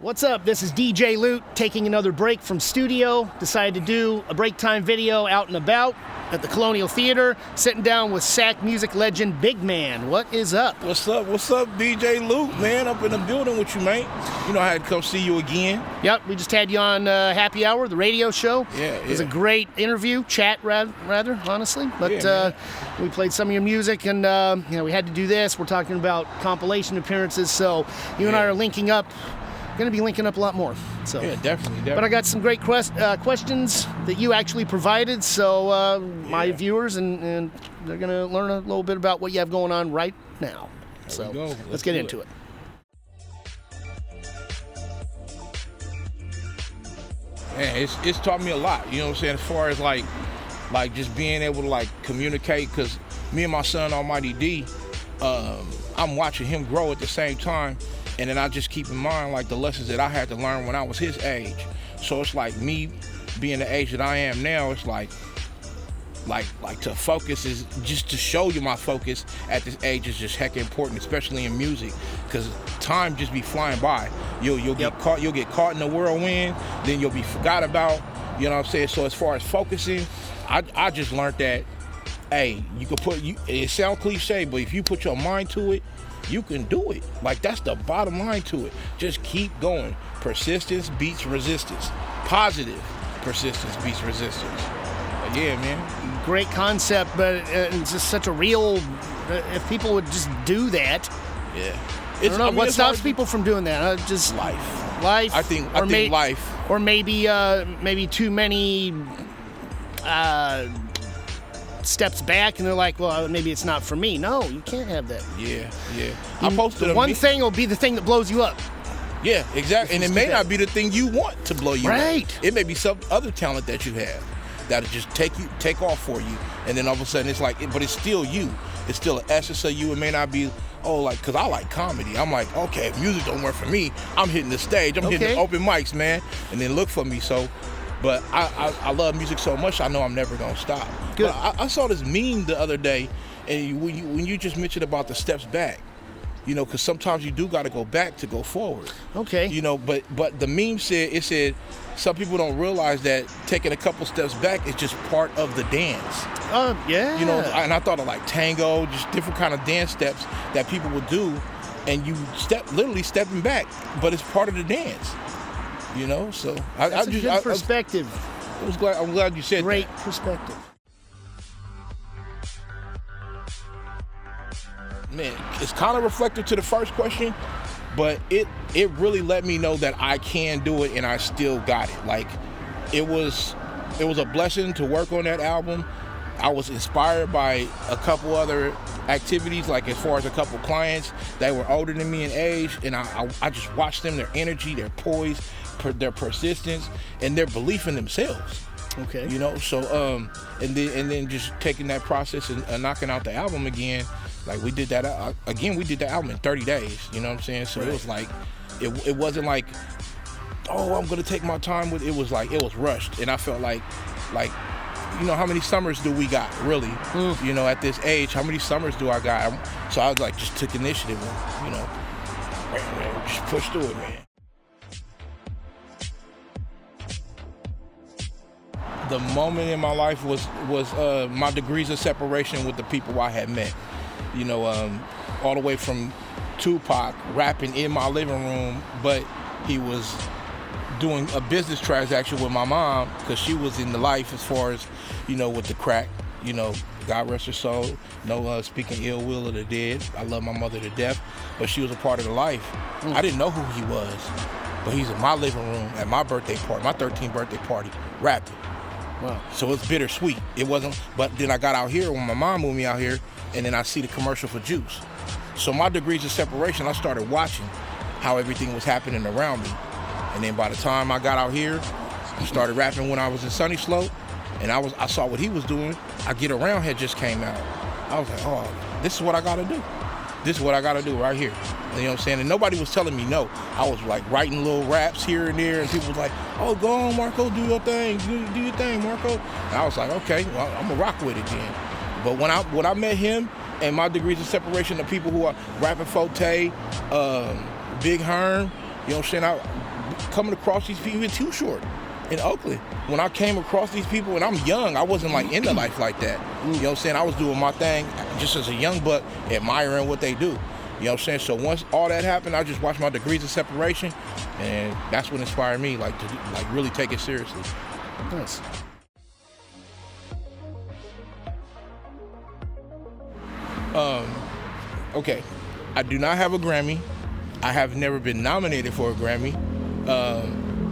What's up? This is DJ Loot taking another break from studio. Decided to do a break time video out and about at the Colonial Theater, sitting down with Sac music legend Bigg Mann. What is up? What's up? What's up, DJ Loot, man? Up in the building with you, mate. You know I had to come see you again. Yep, we just had you on Happy Hour, the radio show. Yeah. It was a great interview, chat rather, honestly. But we played some of your music, and we had to do this. We're talking about compilation appearances, so you and I are linking up. Going to be linking up a lot more. So yeah, definitely. But I got some great questions that you actually provided, so my viewers and they're going to learn a little bit about what you have going on right now. So let's get into it. Man, it's taught me a lot. You know what I'm saying? As far as like just being able to communicate, because me and my son Almighty D, I'm watching him grow at the same time. And then I just keep in mind the lessons that I had to learn when I was his age. So it's like me being the age that I am now, it's like to focus is just to show you my focus at this age is just hecka important, especially in music, because time just be flying by. You'll get caught in the whirlwind, then you'll be forgot about. You know what I'm saying? So as far as focusing, I just learned that, hey, you can it sounds cliche, but if you put your mind to it, you can do it. That's the bottom line to it. Just keep going. Persistence beats resistance. Positive persistence beats resistance. But yeah, man. Great concept, but it's just such a real. If people would just do that. Yeah. I don't know what stops people from doing that. Just life. Life. I think life. Or maybe too many. Steps back and they're like, well, maybe it's not for me. No, you can't have that. Yeah. I posted one thing will be the thing that blows you up. Yeah, exactly. And it may not be the thing you want to blow you up. Right. It may be some other talent that you have that'll just take off for you, and then all of a sudden it's but it's still you. It's still an essence of you. It may not be because I like comedy. I'm like, okay, if music don't work for me, I'm hitting the stage. I'm hitting the open mics, man, and then look for me. So. But I love music so much, I know I'm never going to stop. Good. But I saw this meme the other day, and when you just mentioned about the steps back, because sometimes you do got to go back to go forward. Okay. But the meme said some people don't realize that taking a couple steps back is just part of the dance. Yeah. And I thought of tango, just different kind of dance steps that people would do, and you literally stepping back, but it's part of the dance. So that's a good perspective. I'm glad you said Great that. Perspective. Man, it's kind of reflective to the first question, but it really let me know that I can do it and I still got it. It was a blessing to work on that album. I was inspired by a couple other activities, as far as a couple clients that were older than me in age, and I just watched them, their energy, their poise, their persistence, and their belief in themselves. Okay. So and then just taking that process and knocking out the album again, we did that again. We did the album in 30 days. You know what I'm saying? So right. It was it wasn't I'm gonna take my time with it. It was rushed, and I felt like how many summers do we got, really? At this age, how many summers do I got? So I was just took initiative and, just pushed through it, man. The moment in my life was my degrees of separation with the people I had met. All the way from Tupac rapping in my living room, but he was doing a business transaction with my mom because she was in the life as far as, with the crack, God rest her soul. No speaking ill will of the dead. I love my mother to death, but she was a part of the life. I didn't know who he was, but he's in my living room at my birthday party, my 13th birthday party, rapping. Wow. So it's bittersweet. It wasn't, but then I got out here when my mom moved me out here, and then I see the commercial for juice. So my degrees of separation, I started watching how everything was happening around me. And then by the time I got out here, I started rapping when I was in Sunny Slope, and I saw what he was doing. I Get Around had just came out. I was like, oh, this is what I gotta do. This is what I gotta do right here. You know what I'm saying? And nobody was telling me no. I was writing little raps here and there, and people was like, oh, go on, Marco, do your thing. Do your thing, Marco. And I was like, okay, well, I'm gonna rock with it then. But when I met him and my degrees of separation, the people who are rapping Forte, Big Hearn, you know what I'm saying? coming across these people, even Too Short in Oakland. When I came across these people, and I'm young, I wasn't like into life like that. You know what I'm saying? I was doing my thing just as a young buck, admiring what they do. You know what I'm saying? So once all that happened, I just watched my degrees of separation, and that's what inspired me, like to like really take it seriously. Nice. Okay, I do not have a Grammy. I have never been nominated for a Grammy.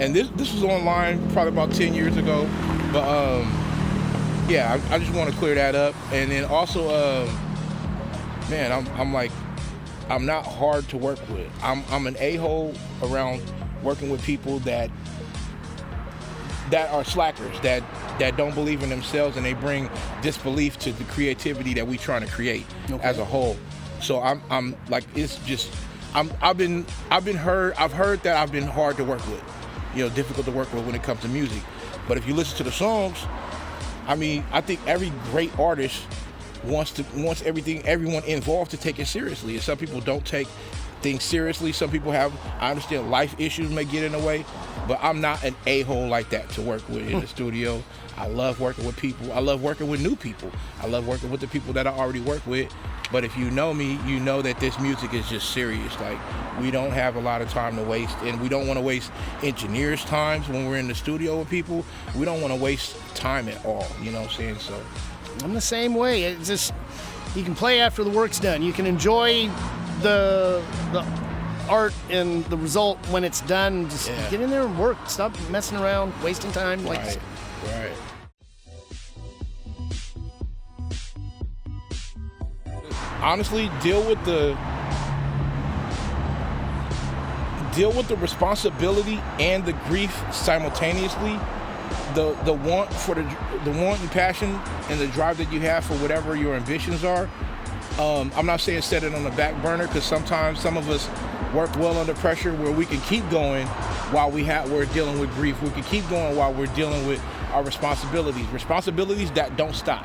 And this was online probably about 10 years ago. But yeah, I just want to clear that up. And then also, man, I'm not hard to work with. I'm an a-hole around working with people that are slackers, that don't believe in themselves, and they bring disbelief to the creativity that we trying to create as a whole. So I'm like, it's just, I've heard that I've been hard to work with, you know, difficult to work with when it comes to music. But if you listen to the songs, I mean, I think every great artist wants everyone involved to take it seriously. And some people don't take things seriously. Some people have, I understand life issues may get in the way, but I'm not an a-hole like that to work with in the studio. I love working with people. I love working with new people. I love working with the people that I already work with. But if you know me, you know that this music is just serious. Like, we don't have a lot of time to waste, and we don't want to waste engineers' times when we're in the studio with people. We don't want to waste time at all, you know what I'm saying? So I'm the same way. It's just, you can play after the work's done. You can enjoy the art and the result when it's done. Just get in there and work. Stop messing around, wasting time. Right. Honestly, deal with the responsibility and the grief simultaneously. The want and passion and the drive that you have for whatever your ambitions are. I'm not saying set it on the back burner, because sometimes some of us work well under pressure where we can keep going while we're dealing with grief. We can keep going while we're dealing with our responsibilities that don't stop.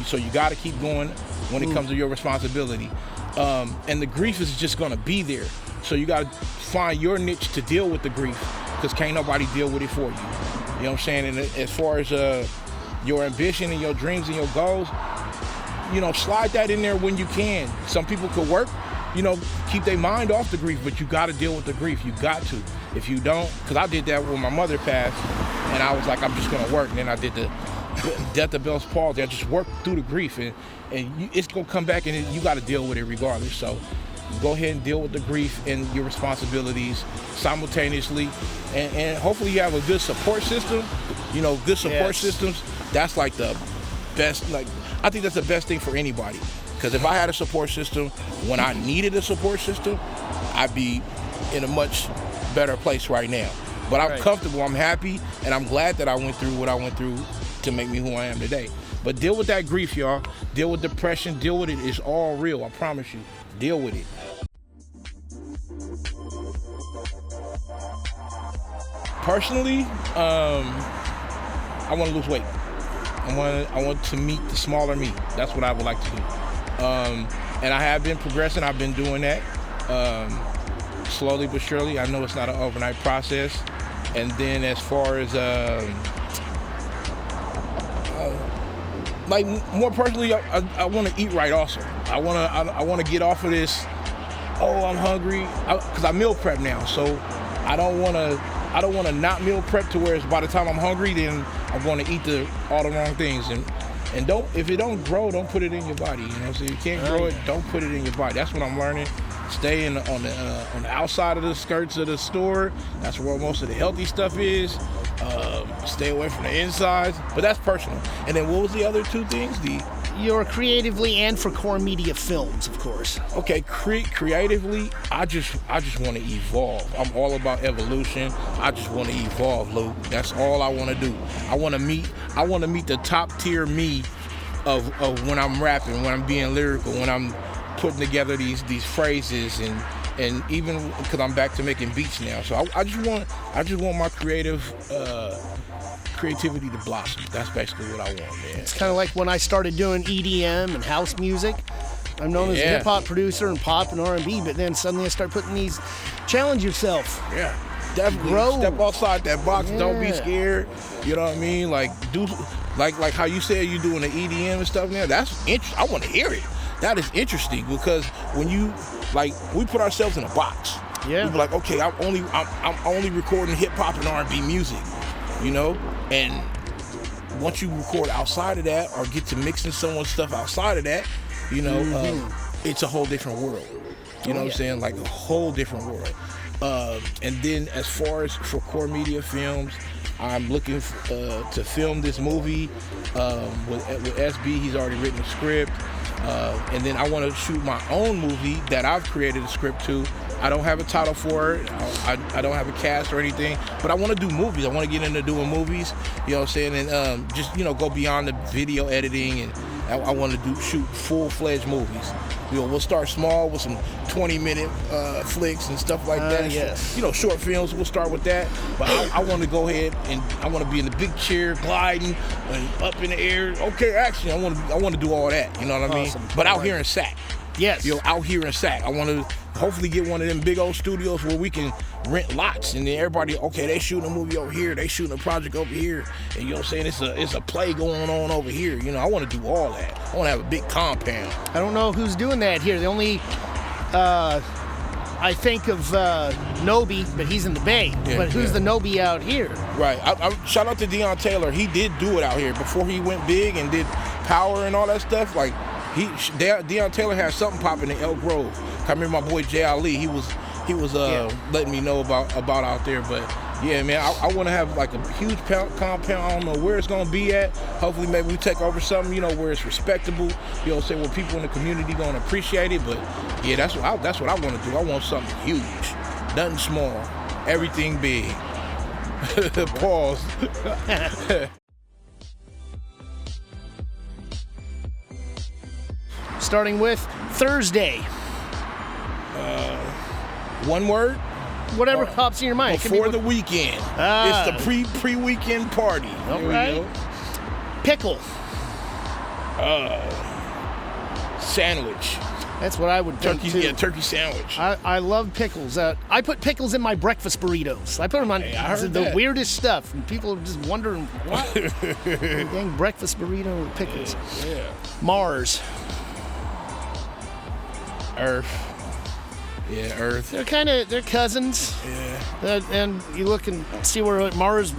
So you got to keep going when it comes to your responsibility. And the grief is just going to be there. So you got to find your niche to deal with the grief, because can't nobody deal with it for you. You know what I'm saying? And as far as your ambition and your dreams and your goals, you know, slide that in there when you can. Some people could work, you know, keep their mind off the grief, but you got to deal with the grief. You got to. If you don't, because I did that when my mother passed, and I was like, I'm just going to work. And then I did the death of Bell's palsy. I just worked through the grief, and it's going to come back, and you got to deal with it regardless. So go ahead and deal with the grief and your responsibilities simultaneously, and hopefully you have a good support system. You know, good support systems, that's like the best. Like, I think that's the best thing for anybody, because if I had a support system when I needed a support system, I'd be in a much better place right now. But I'm comfortable, I'm happy, and I'm glad that I went through what I went through to make me who I am today. But deal with that grief, y'all. Deal with depression, deal with it. It's all real, I promise you. Deal with it. Personally, I want to lose weight. I want to meet the smaller me. That's what I would like to do. And I have been progressing. I've been doing that slowly but surely. I know it's not an overnight process. And then as far as like more personally, I want to eat right also. I want to get off of this. Oh, I'm hungry, because I meal prep now. So I don't want to not meal prep to where it's by the time I'm hungry, then I'm going to eat all the wrong things. And if it don't grow, don't put it in your body. You know what I'm saying? You can't grow it, don't put it in your body. That's what I'm learning. Stay on the outside of the skirts of the store. That's where most of the healthy stuff is. Stay away from the insides. But that's personal. And then what was the other two things? You're creatively and for core media films, of course. Okay, creatively, I just want to evolve. I'm all about evolution. I just want to evolve, Luke. That's all I want to do. I want to meet the top tier me of when I'm rapping, when I'm being lyrical, when I'm putting together these phrases, and even because I'm back to making beats now. So I just want my creativity to blossom. That's basically what I want, man. It's kind of like when I started doing EDM and house music. I'm known as a hip hop producer and pop and R&B, but then suddenly I start putting these challenge yourself. Yeah. Definitely grow. step outside that box. Yeah. Don't be scared. You know what I mean? Like do like how you said you doing the EDM and stuff now. That's interesting. I want to hear it. That is interesting because when you like we put ourselves in a box. Yeah. We be like, okay, I'm only recording hip hop and R&B music, you know, and once you record outside of that or get to mixing someone's stuff outside of that, you know, it's a whole different world. You know what I'm saying? Like a whole different world. And then as far as for Core Media Films, I'm looking to film this movie with SB. He's already written a script. And then I want to shoot my own movie that I've created a script to. I don't have a title for it. I don't have a cast or anything, but I want to do movies. I want to get into doing movies, you know what I'm saying, and just, you know, go beyond the video editing, and I want to shoot full-fledged movies. You know, we'll start small with some 20-minute flicks and stuff like that. Yes. You know, short films, we'll start with that. But I want to go ahead and I want to be in the big chair, gliding, and up in the air. Okay, action. I want to do all that. You know what I mean? Awesome. But out here in Sac. Yes. You know, out here in Sac. I want to hopefully get one of them big old studios where we can rent lots, and then everybody, okay, they shooting a movie over here, they shooting a project over here, and you know what I'm saying, it's a play going on over here. You know, I want to do all that. I want to have a big compound. I don't know who's doing that here. The only I think of Nobi, but he's in the Bay. Yeah, but who's the Nobi out here? Right. I shout out to Deion Taylor. He did do it out here before he went big and did Power and all that stuff. Like Deion Taylor had something popping in Elk Grove. I remember my boy Jay Ali. He was letting me know about out there. But yeah, man, I want to have like a huge compound. I don't know where it's gonna be at. Hopefully, maybe we take over something, you know, where it's respectable. You know, say where people in the community gonna appreciate it. But yeah, that's what I want to do. I want something huge, nothing small, everything big. Pause. Starting with Thursday. One word. Whatever pops in your mind. Before the weekend. It's the pre-weekend party. All right. Pickle. Sandwich. That's what I would think Turkey, too. yeah, turkey sandwich. I love pickles. I put pickles in my breakfast burritos. I put them on the weirdest stuff, and people are just wondering what. Dang breakfast burrito with pickles. Yeah. Mars. Earth. Yeah, Earth. They're cousins. Yeah. And you look and see where Mars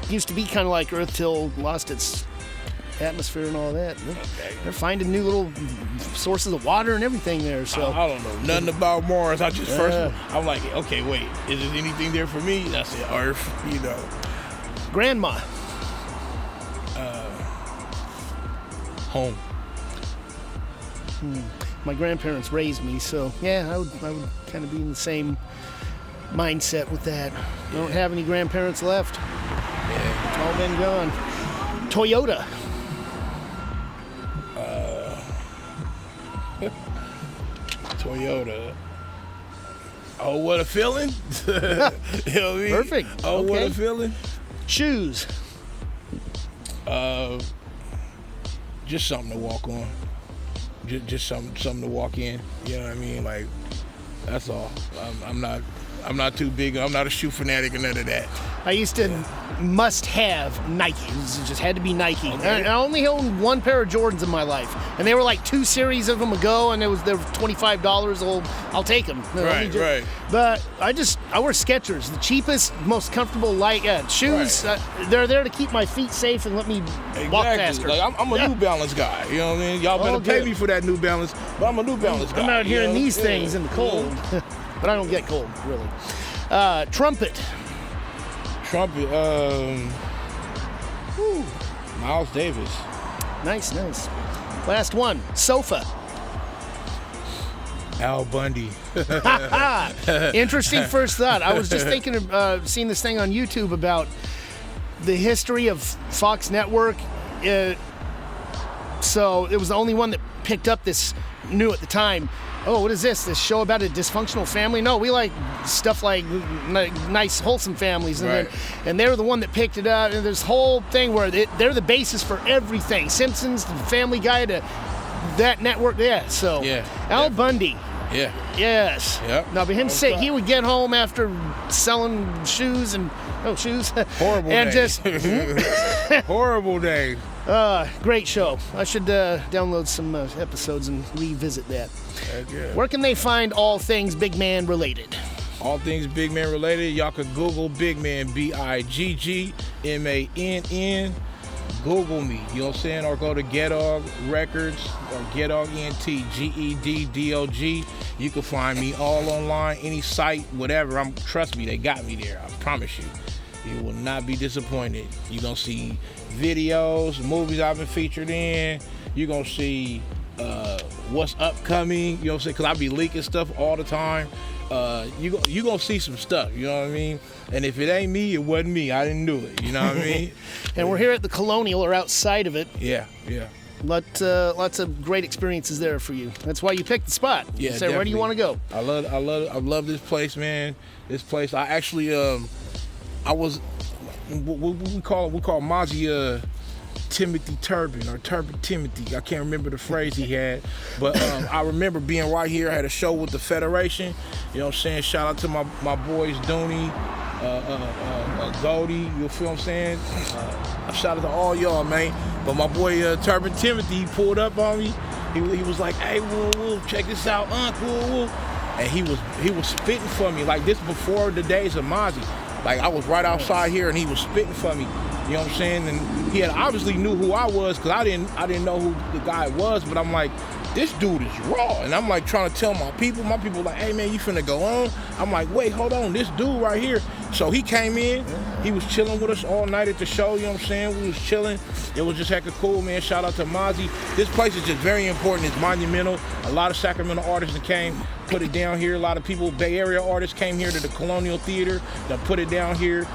used to be kind of like Earth till lost its atmosphere and all that. They're finding new little sources of water and everything there. So I don't know nothing about Mars. I just I'm like, okay, wait, is there anything there for me? I said Earth, you know. Grandma. Home. My grandparents raised me, so yeah, I would kind of be in the same mindset with that. I don't have any grandparents left. Yeah. It's all been gone. Toyota. Toyota. Oh, what a feeling. You know what I mean? Perfect. Oh, what a feeling. Shoes. Just something to walk on. Just something to walk in. You know what I mean? Like, that's all. I'm not too big. I'm not a shoe fanatic or none of that. I used to must have Nike. It just had to be Nike. Okay. I only owned one pair of Jordans in my life, and they were like 2 series of them ago, and they were $25. I'll take them. Right. But I wear Skechers, the cheapest, most comfortable light shoes. Right. They're there to keep my feet safe and let me walk faster. Like I'm a New Balance guy. You know what I mean? Y'all better pay me for that New Balance, but I'm a New Balance guy. I'm out here in these things in the cold, but I don't get cold really. Trumpet. Miles Davis. Nice. Last one. Sofa. Al Bundy. Interesting first thought. I was just thinking of seeing this thing on YouTube about the history of Fox Network. So it was the only one that picked up this new at the time. Oh, what is this? This show about a dysfunctional family? No, we like stuff like nice, wholesome families. And, right. And they were the one that picked it up. And this whole thing where they're the basis for everything. Simpsons, the Family Guy, to that network. Yeah, so yeah, Al Bundy. Yeah. Yes. Yep. Now, but him say he would get home after selling shoes and horrible and days. just horrible days. Great show. I should download some episodes and revisit that. Yeah. Where can they find all things Bigg Mann related? All things Bigg Mann related, y'all could Google Bigg Mann, BiggMann. Google me, you know what I'm saying? Or go to Geddog Records or Geddog ENT, GEDDOG. You can find me all online, any site, whatever. Trust me, they got me there. I promise you. You will not be disappointed. You're going to see videos, movies I've been featured in. You're going to see what's upcoming, you know what I'm saying? Because I be leaking stuff all the time. You going to see some stuff, you know what I mean? And if it ain't me, it wasn't me. I didn't do it, you know what I mean? And we're here at the Colonial or outside of it. Yeah. Lots of great experiences there for you. That's why you picked the spot. Yeah, so where do you want to go? I love this place, man. This place, I actually, I was, what we call Mozzie, Timothy Turpin or Turpin Timothy. I can't remember the phrase he had, but I remember being right here. I had a show with the Federation. You know what I'm saying? Shout out to my boys Dooney, Goldie. You feel what I'm saying? Shout out to all y'all, man. But my boy Turpin Timothy, he pulled up on me. He was like, "Hey, woo, check this out, woo." And he was spitting for me like this before the days of Mozzie. Like I was right outside here and he was spitting for me. You know what I'm saying? And he had obviously knew who I was because I didn't know who the guy was, but I'm like, this dude is raw. And I'm like trying to tell my people like, hey man, you finna go on? I'm like, wait, hold on, this dude right here. So he came in, he was chilling with us all night at the show, you know what I'm saying? We was chilling. It was just hecka cool, man. Shout out to Mozzie. This place is just very important. It's monumental. A lot of Sacramento artists that came, put it down here. A lot of people, Bay Area artists came here to the Colonial Theater, that put it down here.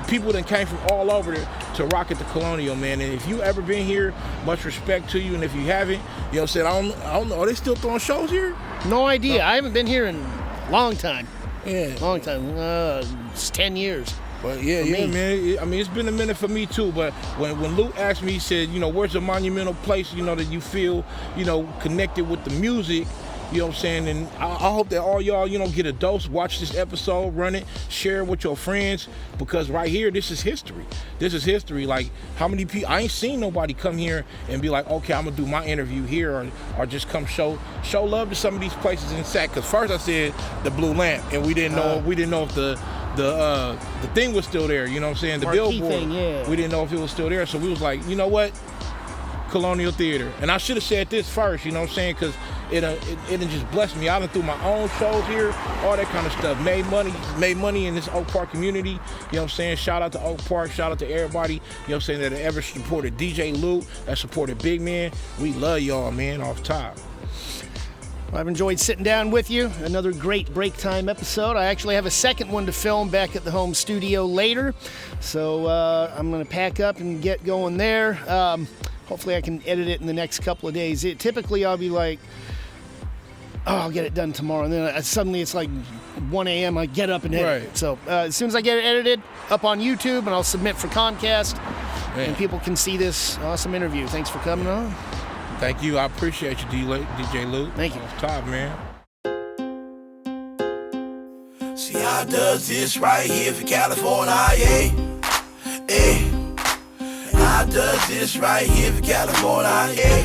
People that came from all over to rock at the Colonial, man. And if you ever been here, much respect to you. And if you haven't, you know what I'm saying, I don't know. Are they still throwing shows here? No idea. No. I haven't been here in a long time. Yeah. Long time. It's 10 years. But yeah, man. I mean, it's been a minute for me too. But when Luke asked me, he said, you know, where's a monumental place, you know, that you feel, you know, connected with the music? You know what I'm saying? And I hope that all y'all, you know, get a dose, watch this episode, run it, share it with your friends, because right here, this is history. This is history. Like, how many people, I ain't seen nobody come here and be like, okay, I'm gonna do my interview here, or just come show love to some of these places in Sac. Because first I said the Blue Lamp, and we didn't know if the thing was still there, you know what I'm saying? The billboard thing, yeah. We didn't know if it was still there, so we was like, you know what? Colonial Theater. And I should have said this first, you know what I'm saying? Because it just blessed me. I done through my own shows here, all that kind of stuff. Made money in this Oak Park community. You know what I'm saying? Shout out to Oak Park. Shout out to everybody, you know what I'm saying, that ever supported DJ Luke, that supported Bigg Mann. We love y'all, man, off top. I've enjoyed sitting down with you. Another great break time episode. I actually have a second one to film back at the home studio later. So I'm going to pack up and get going there. Hopefully I can edit it in the next couple of days. Typically I'll be like, oh, I'll get it done tomorrow. And then suddenly it's like 1 a.m. I get up and edit it. So as soon as I get it edited, up on YouTube, and I'll submit for Comcast, and people can see this awesome interview. Thanks for coming on. Thank you. I appreciate you, DJ Luke. Thank you. Off top, man. See, I does this right here for California, yeah. I does this right here for California, yeah.